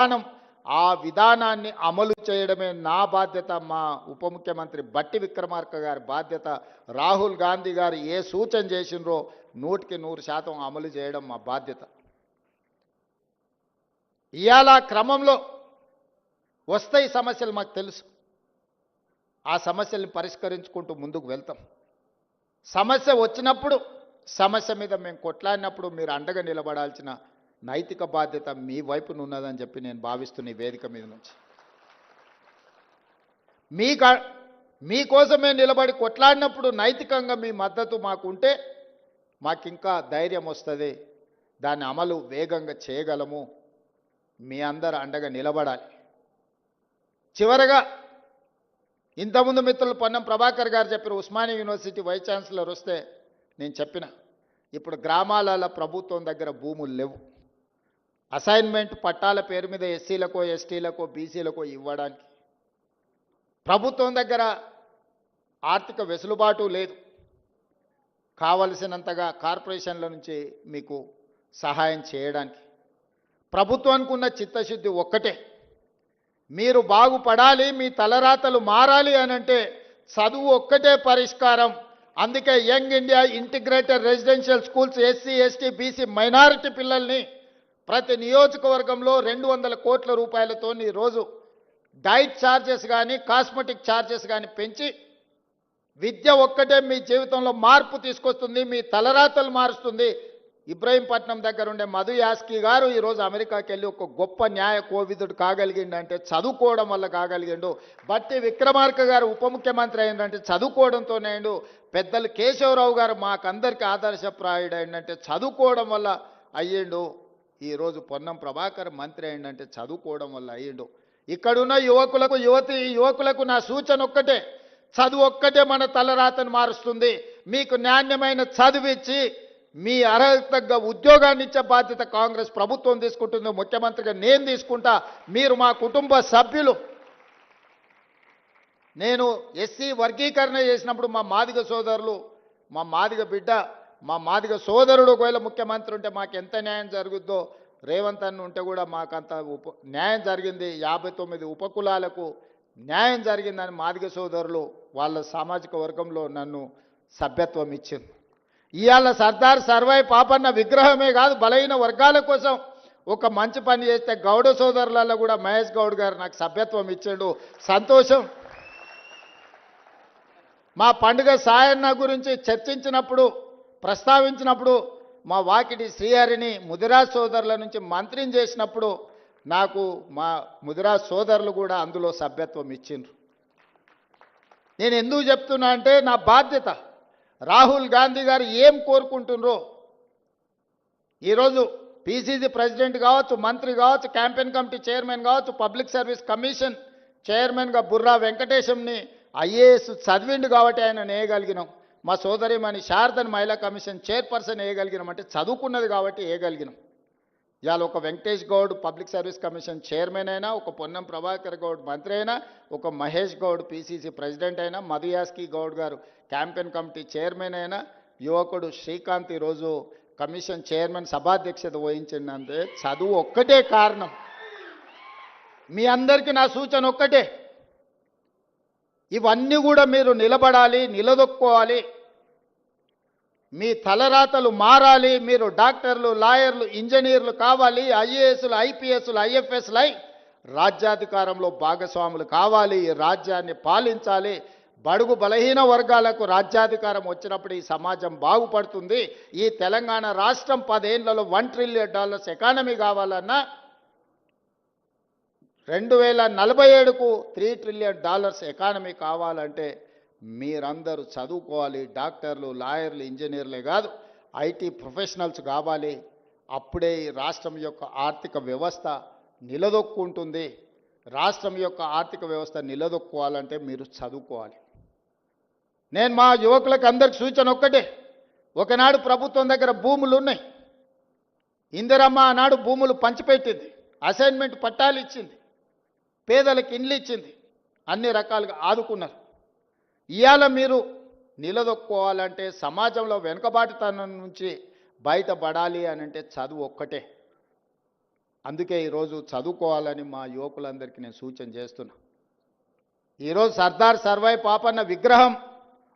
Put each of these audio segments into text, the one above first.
విధానం ఆ విధానాన్ని అమలు చేయడమే నా బాధ్యత. మా ఉప ముఖ్యమంత్రి బట్టి విక్రమార్క గారి బాధ్యత. రాహుల్ గాంధీ గారు ఏ సూచన చేసినరో 100% అమలు చేయడం మా బాధ్యత. ఇవాళ క్రమంలో వస్తాయి సమస్యలు, మాకు తెలుసు. ఆ సమస్యల్ని పరిష్కరించుకుంటూ ముందుకు వెళ్తాం. సమస్య వచ్చినప్పుడు, సమస్య మీద మేము కొట్లాడినప్పుడు మీరు అండగా నిలబడాల్సిన నైతిక బాధ్యత మీ వైపున ఉన్నదని చెప్పి నేను భావిస్తున్న ఈ వేదిక మీద నుంచి మీకోసమే నిలబడి కొట్లాడినప్పుడు నైతికంగా మీ మద్దతు మాకుంటే మాకింకా ధైర్యం వస్తుంది, దాన్ని అమలు వేగంగా చేయగలము. మీ అందరు అండగా నిలబడాలి. చివరగా ఇంతకుముందు మిత్రులు పొన్నం ప్రభాకర్ గారు చెప్పారు, ఉస్మానియా యూనివర్సిటీ వైస్ ఛాన్సలర్ వస్తే నేను చెప్పిన, ఇప్పుడు గ్రామాలలో ప్రభుత్వం దగ్గర భూములు లేవు. అసైన్మెంట్ పట్టాల పేరు మీద ఎస్సీలకో ఎస్టీలకో బీసీలకో ఇవ్వడానికి ప్రభుత్వం దగ్గర ఆర్థిక వెసులుబాటు లేదు. కావలసినంతగా కార్పొరేషన్ల నుంచి మీకు సహాయం చేయడానికి ప్రభుత్వానికి ఉన్న చిత్తశుద్ధి ఒక్కటే, మీరు బాగుపడాలి, మీ తలరాతలు మారాలి అని అంటే చదువు ఒక్కటే పరిష్కారం. అందుకే young India integrated residential schools SC ST BC minority పిల్లల్ని ప్రతి నియోజకవర్గంలో 200 కోట్ల రూపాయలతో ఈరోజు డైట్ ఛార్జెస్ కానీ కాస్మెటిక్ ఛార్జెస్ కానీ పెంచి విద్య ఒక్కటే మీ జీవితంలో మార్పు తీసుకొస్తుంది, మీ తలరాతలు మారుస్తుంది. ఇబ్రహీంపట్నం దగ్గర ఉండే మధు యాస్కి గారు ఈరోజు అమెరికాకి వెళ్ళి ఒక గొప్ప న్యాయ కోవిదుడు కాగలిగిండంటే చదువుకోవడం వల్ల కాగలిగిండు. బట్టి విక్రమార్క గారు ఉప ముఖ్యమంత్రి అయిందంటే చదువుకోవడంతోనే అయిండు. పెద్దలు కేశవరావు గారు మాకందరికీ ఆదర్శప్రాయుడు అయిందంటే చదువుకోవడం వల్ల అయ్యిండు. ఈరోజు పొన్నం ప్రభాకర్ మంత్రి అయిందంటే చదువుకోవడం వల్ల అయ్యిండు. ఇక్కడున్న యువకులకు నా సూచన ఒక్కటే, చదువు ఒక్కటే మన తలరాతను మారుస్తుంది. మీకు నాణ్యమైన చదివిచ్చి మీ అర్హత తగ్గ ఉద్యోగాన్ని ఇచ్చే బాధ్యత కాంగ్రెస్ ప్రభుత్వం తీసుకుంటుంది. ముఖ్యమంత్రిగా నేను తీసుకుంటా. మీరు మా కుటుంబ సభ్యులు. నేను ఎస్సీ వర్గీకరణ చేసినప్పుడు మా మాదిగ సోదరులు, మా మాదిగ బిడ్డ, మా మాదిగ సోదరుడు ఒకవేళ ముఖ్యమంత్రి ఉంటే మాకు ఎంత న్యాయం జరుగుద్దో, రేవంత్ అన్న ఉంటే కూడా మాకంత న్యాయం జరిగింది. 59 ఉపకులాలకు న్యాయం జరిగిందని మాదిగ సోదరులు వాళ్ళ సామాజిక వర్గంలో నన్ను సభ్యత్వం ఇచ్చింది. ఇవాళ సర్దార్ సర్వాయి పాపన్న విగ్రహమే కాదు, బలహీన వర్గాల కోసం ఒక మంచి పని చేస్తే గౌడ సోదరులలో కూడా మహేష్ గౌడ్ గారు నాకు సభ్యత్వం ఇచ్చాడు. సంతోషం. మా పండుగ సాయన్న గురించి చర్చించినప్పుడు, ప్రస్తావించినప్పుడు మా వాకిటి శ్రీహరిని ముదిరాజ్ సోదరుల నుంచి మంత్రిని చేసినప్పుడు నాకు మా ముదిరాజ్ సోదరులు కూడా అందులో సభ్యత్వం ఇచ్చిండ్రు. నేను ఎందుకు చెప్తున్నా అంటే నా బాధ్యత. రాహుల్ గాంధీ గారు ఏం కోరుకుంటున్నారో, ఈరోజు పిసిసి ప్రెసిడెంట్ కావచ్చు, మంత్రి కావచ్చు, క్యాంపెయిన్ కమిటీ చైర్మన్ కావచ్చు, పబ్లిక్ సర్వీస్ కమిషన్ చైర్మన్గా బుర్రా వెంకటేశంని ఐఏఎస్ చదివిండు కాబట్టి ఆయన వేయగలిగినాం. మా సోదరిమణి శారదని మహిళా కమిషన్ చైర్పర్సన్ వేయగలిగినామంటే చదువుకున్నది కాబట్టి వేయగలిగినాం. ఇవాళ ఒక Venkatesh Goud public service commission chairman అయినా, ఒక పొన్నం ప్రభాకర్ గౌడ్ మంత్రి అయినా, ఒక మహేష్ గౌడ్ పిసిసి ప్రెసిడెంట్ అయినా, మధు యాస్కి గౌడ్ గారు క్యాంపెయిన్ కమిటీ చైర్మన్ అయినా, యువకుడు శ్రీకాంత్ ఈరోజు కమిషన్ చైర్మన్ సభాధ్యక్షత వహించిందంటే చదువు ఒక్కటే కారణం. మీ అందరికీ నా సూచన ఒక్కటే, ఇవన్నీ కూడా మీరు నిలబడాలి, నిలదొక్కోవాలి, మీ తలరాతలు మారాలి. మీరు డాక్టర్లు, లాయర్లు, ఇంజనీర్లు కావాలి, ఐఏఎస్లు, ఐపీఎస్లు, ఐఎఫ్ఎస్లు అయి రాజ్యాధికారంలో భాగస్వాములు కావాలి, రాజ్యాన్ని పాలించాలి. బడుగు బలహీన వర్గాలకు రాజ్యాధికారం వచ్చినప్పుడు ఈ సమాజం బాగుపడుతుంది. ఈ తెలంగాణ రాష్ట్రం 10 ఏళ్లలో $1 ట్రిలియన్ ఎకానమీ కావాలన్నా 2047కు $3 ట్రిలియన్ ఎకానమీ కావాలంటే మీరందరూ చదువుకోవాలి. డాక్టర్లు, లాయర్లు, ఇంజనీర్లే కాదు, ఐటీ ప్రొఫెషనల్స్ కావాలి. అప్పుడే ఈ రాష్ట్రం యొక్క ఆర్థిక వ్యవస్థ నిలదొక్కుంటుంది. రాష్ట్రం యొక్క ఆర్థిక వ్యవస్థ నిలదొక్కోవాలంటే మీరు చదువుకోవాలి. నేను మా యువకులకు అందరికి సూచన ఒక్కటే, ఒకనాడు ప్రభుత్వం దగ్గర భూములు ఉన్నాయి. ఇందిరమ్మ ఆనాడు భూములు పంచిపెట్టింది, అసైన్మెంట్ పట్టాలు ఇచ్చింది, పేదలకు ఇండ్లు ఇచ్చింది, అన్ని రకాలుగా ఆదుకున్నారు. ఇవాళ మీరు నిలదొక్కోవాలంటే, సమాజంలో వెనుకబాటుతనం నుంచి బయటపడాలి అని అంటే చదువు ఒక్కటే. అందుకే ఈరోజు చదువుకోవాలని మా యువకులందరికీ నేను సూచన చేస్తున్నా. ఈరోజు సర్దార్ సర్వాయి పాపన్న విగ్రహం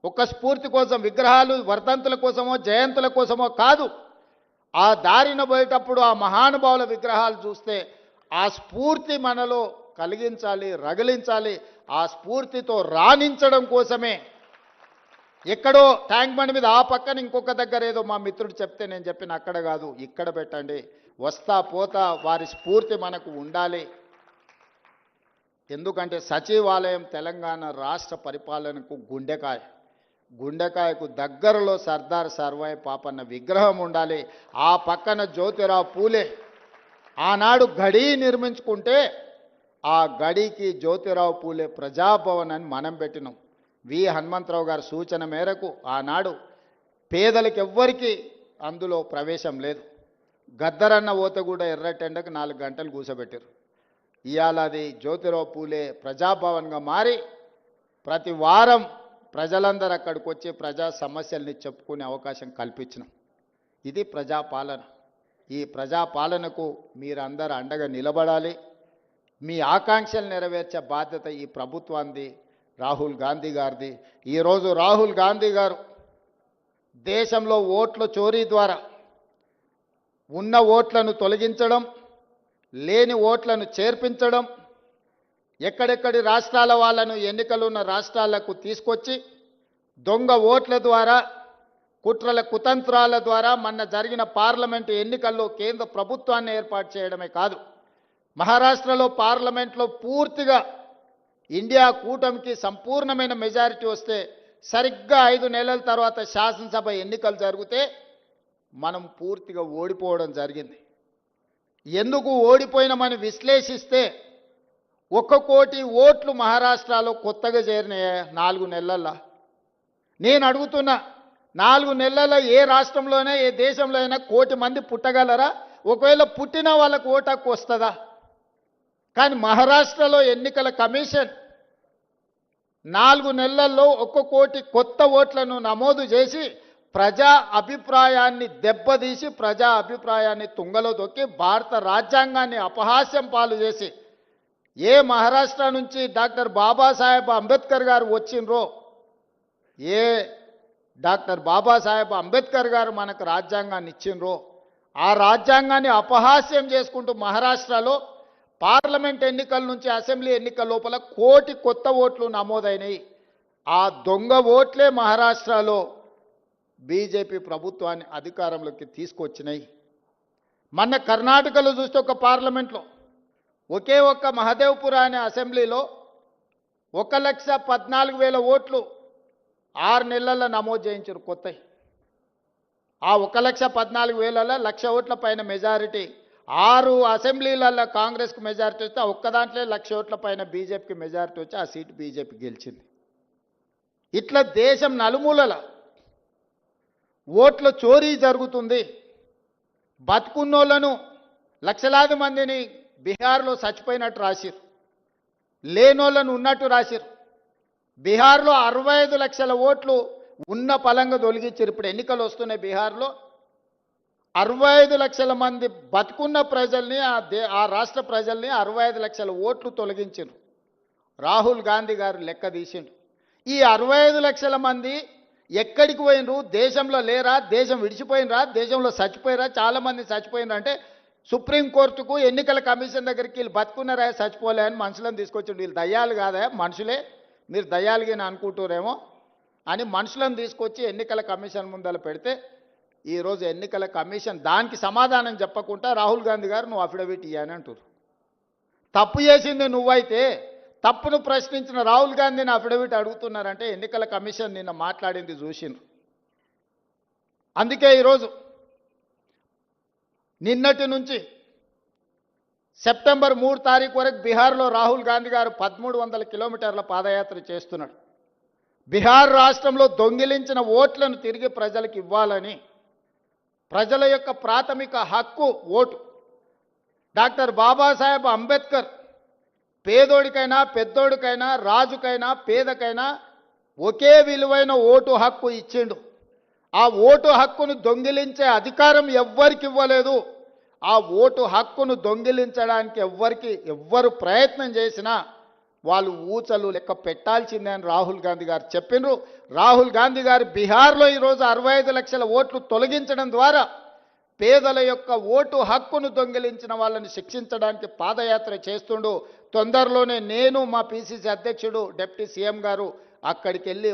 ఒక స్ఫూర్తి కోసం, విగ్రహాలు వర్ధంతుల కోసమో జయంతుల కోసమో కాదు. ఆ దారిన పోయేటప్పుడు ఆ మహానుభావుల విగ్రహాలు చూస్తే ఆ స్ఫూర్తి మనలో కలిగించాలి, రగిలించాలి. ఆ స్ఫూర్తితో రాణించడం కోసమే ఎక్కడో ట్యాంక్ బండ్ మీద ఆ పక్కన ఇంకొక దగ్గర ఏదో మా మిత్రుడు చెప్తే నేను చెప్పిన అక్కడ కాదు, ఇక్కడ పెట్టండి. వస్తా పోతా వారి స్ఫూర్తి మనకు ఉండాలి. ఎందుకంటే సచివాలయం తెలంగాణ రాష్ట్ర పరిపాలనకు గుండెకాయకు దగ్గరలో సర్దార్ సర్వాయి పాపన్న విగ్రహం ఉండాలి. ఆ పక్కన జ్యోతిరావు పూలే ఆనాడు గడి నిర్మించుకుంటే ఆ గడికి జ్యోతిరావు పూలే ప్రజాభవన్ అని మనం పెట్టినాం. వి హనుమంతరావు గారి సూచన మేరకు ఆనాడు పేదలకు ఎవ్వరికీ అందులో ప్రవేశం లేదు. గద్దరన్న ఓత కూడా ఎర్రటెండకు 4 గంటలు కూర్చోబెట్టారు. ఇవాళ అది జ్యోతిరావు పూలే ప్రజాభవన్గా మారి ప్రతి వారం ప్రజలందరూ అక్కడికి వచ్చి ప్రజా సమస్యల్ని చెప్పుకునే అవకాశం కల్పించినాం. ఇది ప్రజాపాలన. ఈ ప్రజాపాలనకు మీరందరూ అండగా నిలబడాలి. మీ ఆకాంక్షలు నెరవేర్చే బాధ్యత ఈ ప్రభుత్వాన్ని, రాహుల్ గాంధీ గారిది. ఈరోజు రాహుల్ గాంధీ గారు దేశంలో ఓట్ల చోరీ ద్వారా ఉన్న ఓట్లను తొలగించడం, లేని ఓట్లను చేర్పించడం, ఎక్కడెక్కడి రాష్ట్రాల వాళ్ళను ఎన్నికలు ఉన్న రాష్ట్రాలకు తీసుకొచ్చి దొంగ ఓట్ల ద్వారా, కుట్రల కుతంత్రాల ద్వారా మొన్న జరిగిన పార్లమెంటు ఎన్నికల్లో కేంద్ర ప్రభుత్వాన్ని ఏర్పాటు చేయడమే కాదు, మహారాష్ట్రలో పార్లమెంట్లో పూర్తిగా ఇండియా కూటమికి సంపూర్ణమైన మెజారిటీ వస్తే సరిగ్గా 5 నెలల తర్వాత శాసనసభ ఎన్నికలు జరిగితే మనం పూర్తిగా ఓడిపోవడం జరిగింది. ఎందుకు ఓడిపోయినామని విశ్లేషిస్తే 1 కోటి ఓట్లు మహారాష్ట్రలో కొత్తగా చేరినాయా 4 నెలల్లో? నేను అడుగుతున్నా, 4 నెలల్లో ఏ రాష్ట్రంలోనే ఏ దేశంలో అయినా 1 కోటి మంది పుట్టగలరా? ఒకవేళ పుట్టిన వాళ్ళకు ఓటు హక్కు వస్తుందా? కానీ మహారాష్ట్రలో ఎన్నికల కమిషన్ 4 నెలల్లో 1 కోటి కొత్త ఓట్లను నమోదు చేసి ప్రజా అభిప్రాయాన్ని దెబ్బతీసి, ప్రజా అభిప్రాయాన్ని తుంగలో దొక్కి భారత రాజ్యాంగాన్ని అపహాస్యం పాలు చేసి, ఏ మహారాష్ట్ర నుంచి డాక్టర్ బాబాసాహెబ్ అంబేద్కర్ గారు వచ్చిండ్రో, ఏ డాక్టర్ బాబాసాహెబ్ అంబేద్కర్ గారు మనకు రాజ్యాంగాన్ని ఇచ్చిండ్రో, ఆ రాజ్యాంగాన్ని అపహాస్యం చేసుకుంటూ మహారాష్ట్రలో పార్లమెంట్ ఎన్నికల నుంచి అసెంబ్లీ ఎన్నికల లోపల 1 కోటి కొత్త ఓట్లు నమోదైనాయి. ఆ దొంగ ఓట్లే మహారాష్ట్రలో బీజేపీ ప్రభుత్వాన్ని అధికారంలోకి తీసుకొచ్చినాయి. మొన్న కర్ణాటకలో చూస్తే ఒక పార్లమెంట్లో ఒకే ఒక్క మహదేవ్పుర అనే అసెంబ్లీలో 1,14,000 ఓట్లు 6 నెలల్లో నమోదు చేయించారు కొత్తవి. ఆ 1,14,000లలో 1,00,000 ఓట్ల పైన మెజారిటీ, 6 అసెంబ్లీలలో కాంగ్రెస్కు మెజారిటీ వస్తే ఒక్క దాంట్లో 1,00,000 ఓట్ల పైన బీజేపీకి మెజారిటీ వచ్చి ఆ సీటు బీజేపీ గెలిచింది. ఇట్లా దేశం నలుమూలల ఓట్ల చోరీ జరుగుతుంది. బతుకున్నోళ్లను లక్షలాది మందిని బీహార్లో చచ్చిపోయినట్టు రాసిరు, లేనోళ్లను ఉన్నట్టు రాసిరు. బీహార్లో 65 లక్షల ఓట్లు ఉన్న పలంగా తొలగించారు. ఇప్పుడు ఎన్నికలు వస్తున్నాయి బీహార్లో. 65 లక్షల మంది బతుకున్న ప్రజల్ని, ఆ రాష్ట్ర ప్రజల్ని 65 లక్షల ఓట్లు తొలగించారు. రాహుల్ గాంధీ గారు లెక్క తీసిండు. ఈ 65 లక్షల మంది ఎక్కడికి పోయినరు? దేశంలో లేరా? దేశం విడిచిపోయినరా? దేశంలో చచ్చిపోయినరా? చాలామంది చచ్చిపోయినరా అంటే సుప్రీంకోర్టుకు, ఎన్నికల కమిషన్ దగ్గరికి వీళ్ళు బతుకున్నారా, చచ్చిపోలే అని మనుషులను తీసుకొచ్చిండు. వీళ్ళు దయ్యాలు కాదా? మనుషులే, మీరు దయ్యాలుగా అనుకుంటారేమో అని మనుషులను తీసుకొచ్చి ఎన్నికల కమిషన్ ముందర పెడితే ఈరోజు ఎన్నికల కమిషన్ దానికి సమాధానం చెప్పకుండా రాహుల్ గాంధీ గారు నువ్వు అఫిడవిట్ ఇయ్యని అంటారు. తప్పు చేసింది నువ్వైతే తప్పును ప్రశ్నించిన రాహుల్ గాంధీని అఫిడవిట్ అడుగుతున్నారంటే ఎన్నికల కమిషన్ నిన్న మాట్లాడింది చూసిండ్రు. అందుకే ఈరోజు నిన్నటి నుంచి సెప్టెంబర్ 3 తారీఖు వరకు బీహార్లో రాహుల్ గాంధీ గారు 1300 కిలోమీటర్ల పాదయాత్ర చేస్తున్నాడు. బీహార్ రాష్ట్రంలో దొంగిలించిన ఓట్లను తిరిగి ప్రజలకు ఇవ్వాలని, ప్రజల యొక్క ప్రాథమిక హక్కు ఓటు. డాక్టర్ బాబాసాహెబ్ అంబేద్కర్ పేదోడికైనా పెద్దోడికైనా రాజుకైనా పేదకైనా ఒకే విలువైన ఓటు హక్కు ఇచ్చిండు. ఆ ఓటు హక్కును దొంగిలించే అధికారం ఎవ్వరికి ఇవ్వలేదు. ఆ ఓటు హక్కును దొంగిలించడానికి ఎవ్వరు ప్రయత్నం చేసినా వాళ్ళు ఊచలు లెక్క పెట్టాల్సిందే అని రాహుల్ గాంధీ గారు చెప్పినారు. రాహుల్ గాంధీ గారు బీహార్లో ఈరోజు 65 లక్షల ఓట్లు తొలగించడం ద్వారా పేదల యొక్క ఓటు హక్కును దొంగిలించిన వాళ్ళని శిక్షించడానికి పాదయాత్ర చేస్తుండు. తొందరలోనే నేను మా పిసిసి అధ్యక్షుడు డిప్యూటీ సీఎం గారు అక్కడికి వెళ్ళి